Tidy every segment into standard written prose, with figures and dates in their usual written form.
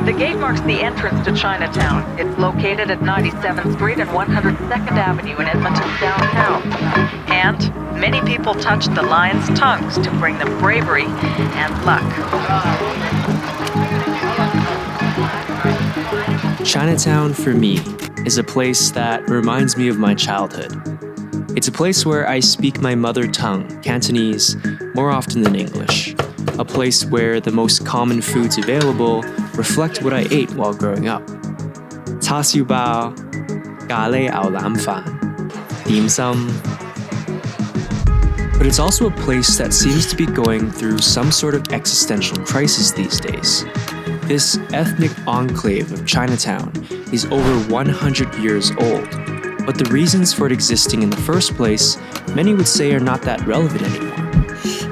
The gate marks the entrance to Chinatown. It's located at 97th Street and 102nd Avenue in Edmonton downtown. And many people touch the lion's tongues to bring them bravery and luck. Chinatown, for me, is a place that reminds me of my childhood. It's a place where I speak my mother tongue, Cantonese, more often than English. A place where the most common foods available reflect what I ate while growing up. Char siu bao, gà lê ao lam fan, dim sum. But it's also a place that seems to be going through some sort of existential crisis these days. This ethnic enclave of Chinatown is over 100 years old, but the reasons for it existing in the first place, many would say are not that relevant anymore.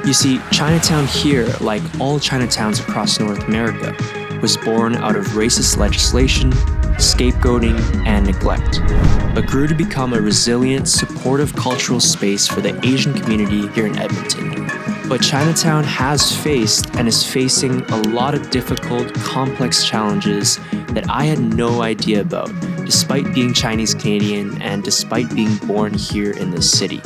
You see, Chinatown here, like all Chinatowns across North America, was born out of racist legislation, scapegoating, and neglect, but grew to become a resilient, supportive cultural space for the Asian community here in Edmonton. But Chinatown has faced and is facing a lot of difficult, complex challenges that I had no idea about, despite being Chinese Canadian and despite being born here in this city.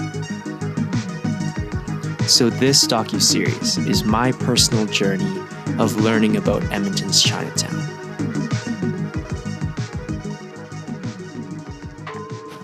So this docuseries is my personal journey of learning about Edmonton's Chinatown.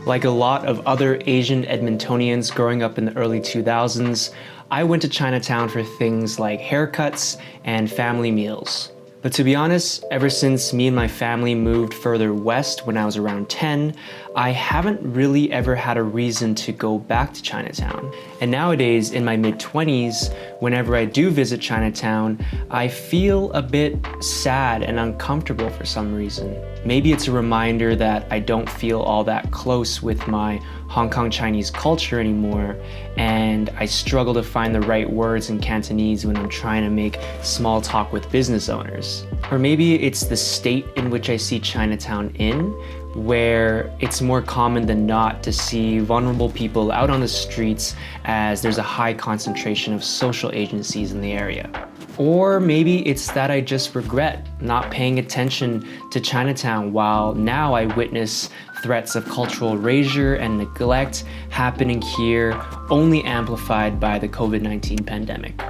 Like a lot of other Asian Edmontonians growing up in the early 2000s, I went to Chinatown for things like haircuts and family meals. But to be honest, ever since me and my family moved further west when I was around 10, I haven't really ever had a reason to go back to Chinatown. And nowadays, in my mid-20s, whenever I do visit Chinatown, I feel a bit sad and uncomfortable for some reason. Maybe it's a reminder that I don't feel all that close with my Hong Kong Chinese culture anymore, and I struggle to find the right words in Cantonese when I'm trying to make small talk with business owners. Or maybe it's the state in which I see Chinatown in, where it's more common than not to see vulnerable people out on the streets as there's a high concentration of social agencies in the area. Or maybe it's that I just regret not paying attention to Chinatown while now I witness threats of cultural erasure and neglect happening here, only amplified by the COVID-19 pandemic.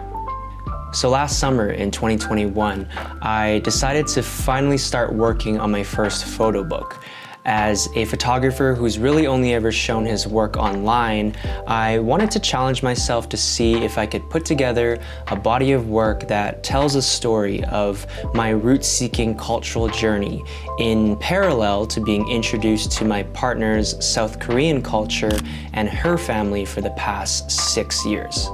So last summer in 2021, I decided to finally start working on my first photo book. As a photographer who's really only ever shown his work online, I wanted to challenge myself to see if I could put together a body of work that tells a story of my root-seeking cultural journey in parallel to being introduced to my partner's South Korean culture and her family for the past 6 years.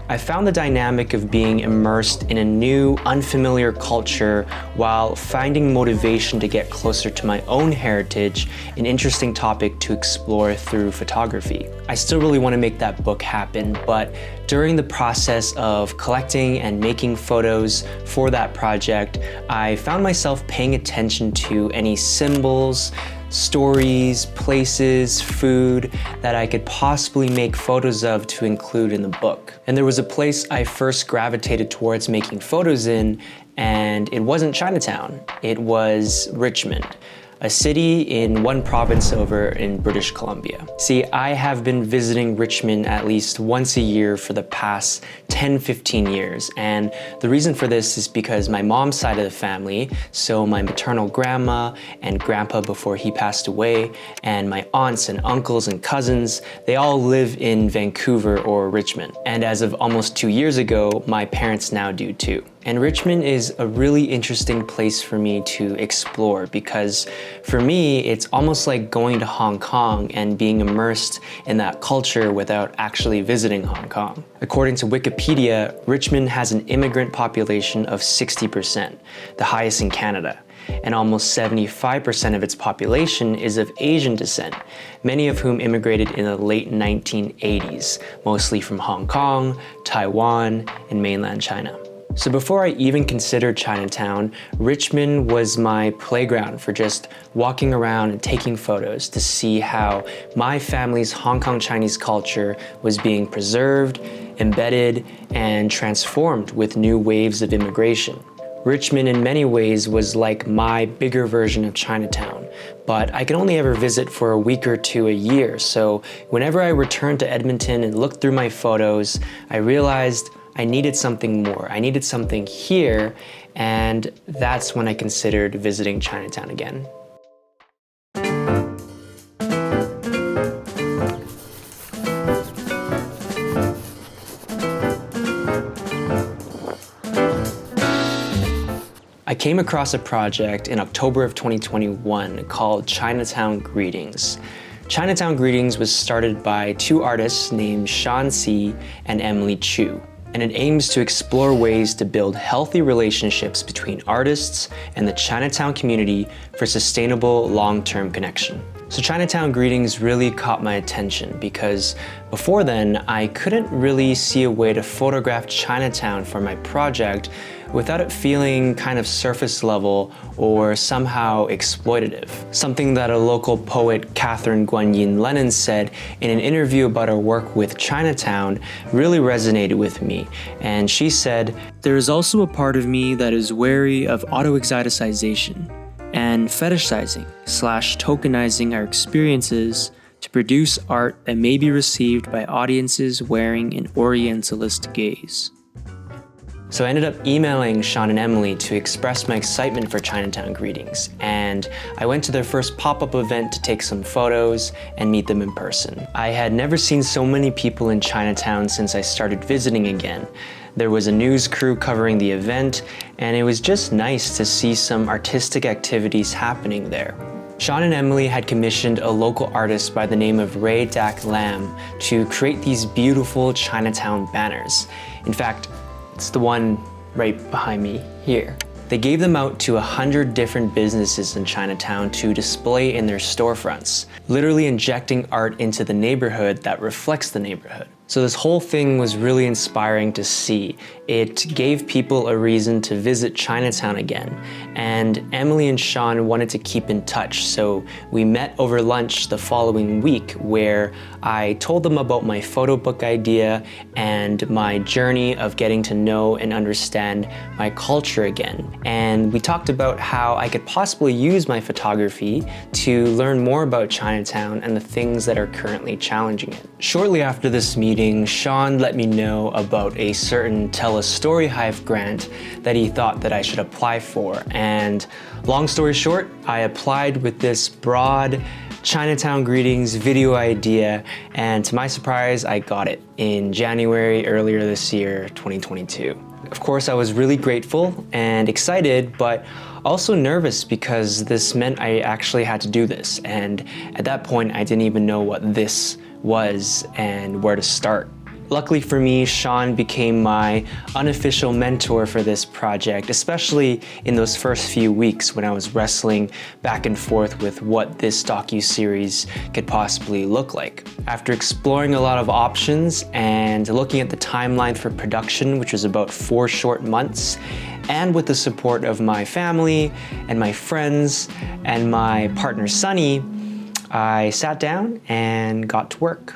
I found the dynamic of being immersed in a new, unfamiliar culture while finding motivation to get closer to my own heritage an interesting topic to explore through photography. I still really want to make that book happen, but during the process of collecting and making photos for that project, I found myself paying attention to any symbols, stories, places, food that I could possibly make photos of to include in the book. And there was a place I first gravitated towards making photos in, and it wasn't Chinatown, it was Richmond, a city in one province over in British Columbia. See, I have been visiting Richmond at least once a year for the past 10-15 years, and the reason for this is because my mom's side of the family, so my maternal grandma and grandpa before he passed away, and my aunts and uncles and cousins, they all live in Vancouver or Richmond. And as of almost 2 years ago, my parents now do too. And Richmond is a really interesting place for me to explore because for me, it's almost like going to Hong Kong and being immersed in that culture without actually visiting Hong Kong. According to Wikipedia, Richmond has an immigrant population of 60%, the highest in Canada. And almost 75% of its population is of Asian descent, many of whom immigrated in the late 1980s, mostly from Hong Kong, Taiwan, and mainland China. So before I even considered Chinatown, Richmond was my playground for just walking around and taking photos to see how my family's Hong Kong Chinese culture was being preserved, embedded, and transformed with new waves of immigration. Richmond in many ways was like my bigger version of Chinatown, but I could only ever visit for a week or two a year. So whenever I returned to Edmonton and looked through my photos, I realized I needed something more. I needed something here, and that's when I considered visiting Chinatown again. I came across a project in October of 2021 called Chinatown Greetings. Chinatown Greetings was started by two artists named Shan Si and Emily Chu, and it aims to explore ways to build healthy relationships between artists and the Chinatown community for sustainable long-term connection. So Chinatown Greetings really caught my attention because before then, I couldn't really see a way to photograph Chinatown for my project without it feeling kind of surface level or somehow exploitative. Something that a local poet, Wai-Ling Lennon, said in an interview about her work with Chinatown really resonated with me. And she said, "There is also a part of me that is wary of auto-exoticization and fetishizing/tokenizing our experiences to produce art that may be received by audiences wearing an Orientalist gaze." So I ended up emailing Sean and Emily to express my excitement for Chinatown Greetings, and I went to their first pop-up event to take some photos and meet them in person. I had never seen so many people in Chinatown since I started visiting again. There was a news crew covering the event, and it was just nice to see some artistic activities happening there. Sean and Emily had commissioned a local artist by the name of Ray Dak Lam to create these beautiful Chinatown banners. In fact, it's the one right behind me here. They gave them out to 100 different businesses in Chinatown to display in their storefronts, literally injecting art into the neighborhood that reflects the neighborhood. So this whole thing was really inspiring to see. It gave people a reason to visit Chinatown again. And Emily and Sean wanted to keep in touch, so we met over lunch the following week where I told them about my photo book idea and my journey of getting to know and understand my culture again. And we talked about how I could possibly use my photography to learn more about Chinatown and the things that are currently challenging it. Shortly after this meeting, Sean let me know about a certain Tell a Story Hive grant that he thought that I should apply for. And long story short, I applied with this broad Chinatown Greetings video idea, and to my surprise, I got it in January earlier this year, 2022. Of course, I was really grateful and excited, but also nervous because this meant I actually had to do this. And at that point, I didn't even know what this was and where to start. Luckily for me, Sean became my unofficial mentor for this project, especially in those first few weeks when I was wrestling back and forth with what this docuseries could possibly look like. After exploring a lot of options and looking at the timeline for production, which was about 4 short months, and with the support of my family and my friends and my partner Sunny, I sat down and got to work.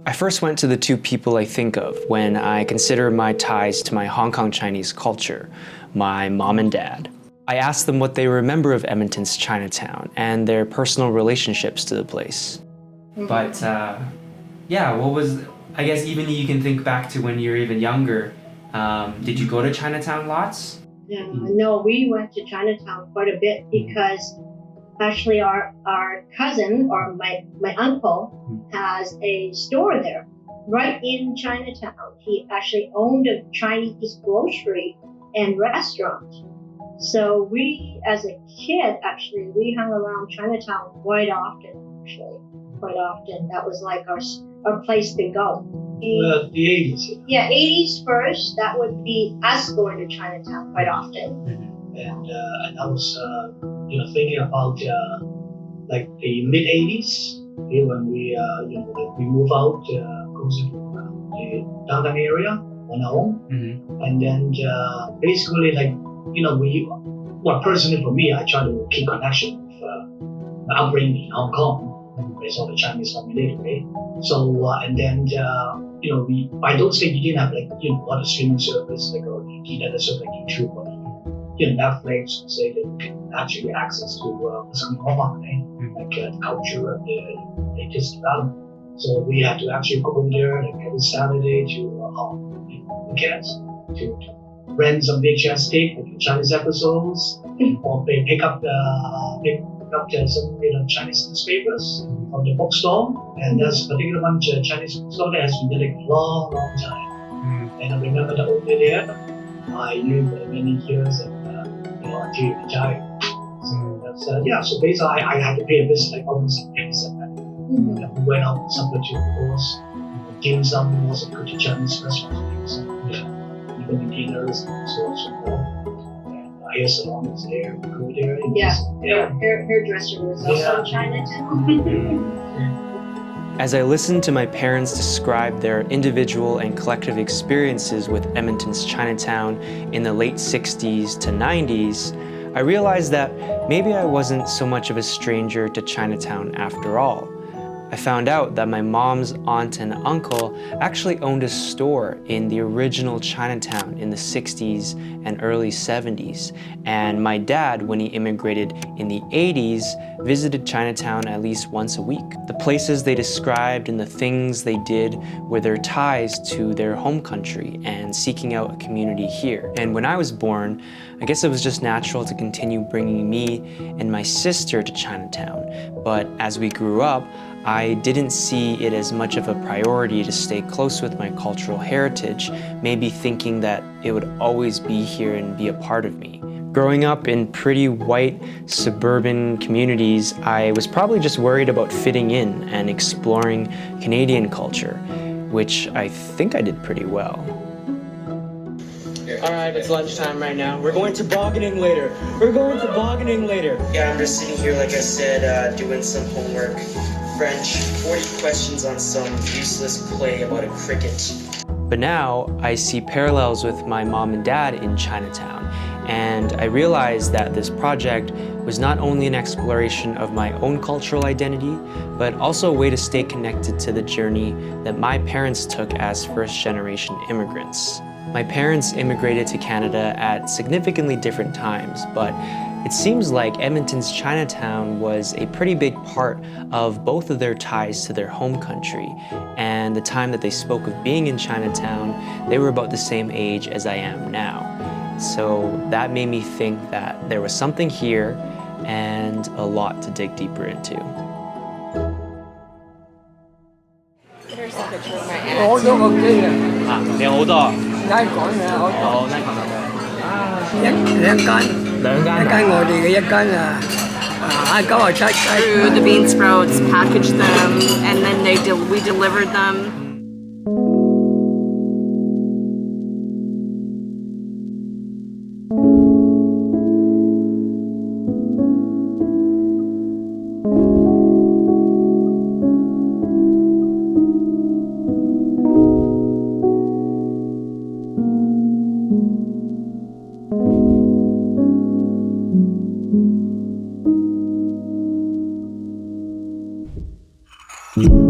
I first went to the two people I think of when I consider my ties to my Hong Kong Chinese culture, my mom and dad. I asked them what they remember of Edmonton's Chinatown and their personal relationships to the place. But yeah, what was, I guess even you can think back to when you were even younger. Did you go to Chinatown lots? No, we went to Chinatown quite a bit because actually our cousin or my uncle has a store there right in Chinatown. He actually owned a Chinese grocery and restaurant. So we, as a kid, actually, we hung around Chinatown quite often, That was like our place to go. The 80s. Yeah, 80s first. That would be us going to Chinatown quite often. And I was, thinking about like the mid 80s when we, we move out closer to the downtown area on our own, and then basically personally for me, I try to keep connection with my upbringing in Hong Kong. It's all the Chinese family, right? So and then I don't say we didn't have like a lot of streaming service like or internet service like YouTube or Netflix, say that you can actually access to some online like the culture and the latest development. So we had to actually go there like every Saturday to weekends to rent some VHS tape like Chinese episodes or pick up some Chinese newspapers from the bookstore, and there's a particular one Chinese bookstore that has been there like a long time. And I remember the owner there. I knew for many years and until he retired. So that's so basically I had to pay a visit like almost every Saturday. We went out supper to of course, dim sum was a good Chinese restaurants, even the dinners and so on and so forth. Hair salon was there, we go there. Hairdresser was also in Chinatown. As I listened to my parents describe their individual and collective experiences with Edmonton's Chinatown in the late 60s to 90s, I realized that maybe I wasn't so much of a stranger to Chinatown after all. I found out that my mom's aunt and uncle actually owned a store in the original Chinatown in the 60s and early 70s, and my dad, when he immigrated in the 80s, visited Chinatown at least once a week. The places they described and the things they did were their ties to their home country and seeking out a community here. And when I was born, I guess it was just natural to continue bringing me and my sister to Chinatown. But as we grew up, I didn't see it as much of a priority to stay close with my cultural heritage, maybe thinking that it would always be here and be a part of me. Growing up in pretty white suburban communities, I was probably just worried about fitting in and exploring Canadian culture, which I think I did pretty well. All right, it's lunchtime right now. We're going tobogganing later. Yeah, I'm just sitting here, like I said, doing some homework. French, 40 questions on some useless play about a cricket. But now I see parallels with my mom and dad in Chinatown, and I realized that this project was not only an exploration of my own cultural identity, but also a way to stay connected to the journey that my parents took as first-generation immigrants. My parents immigrated to Canada at significantly different times, but it seems like Edmonton's Chinatown was a pretty big part of both of their ties to their home country. And the time that they spoke of being in Chinatown, they were about the same age as I am now. So that made me think that there was something here and a lot to dig deeper into. Here's a picture of my aunt. 你好多。梗係講嘅，哦，那講得。兩間我哋嘅一間97雞。Grew the bean sprouts, packaged them, and then we delivered them. you